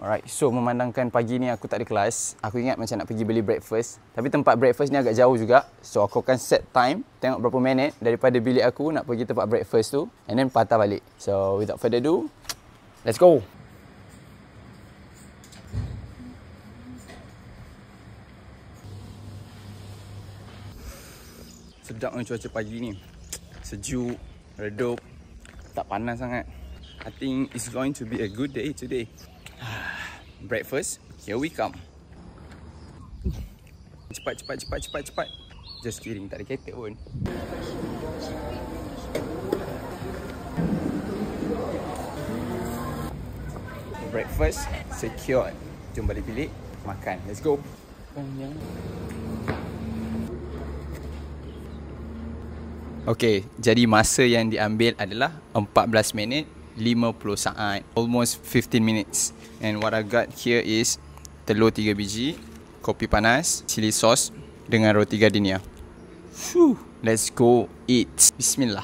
Alright, so memandangkan pagi ni aku tak ada kelas, aku ingat macam nak pergi beli breakfast. Tapi tempat breakfast ni agak jauh juga. So aku akan set time, tengok berapa minit daripada bilik aku nak pergi tempat breakfast tu, and then patah balik. So without further ado, let's go. Sedap cuaca pagi ni. Sejuk, redup, tak panas sangat. I think it's going to be a good day today. Breakfast, here we come. Cepat. Just kidding, tak ada kereta pun. Breakfast secured. Jom balik bilik, makan. Let's go. Okay, jadi masa yang diambil adalah 14 minit 50 saat, almost 15 minutes. And what I got here is telur 3 biji, kopi panas, chili sauce dengan roti gardenia. Let's go eat. Bismillah.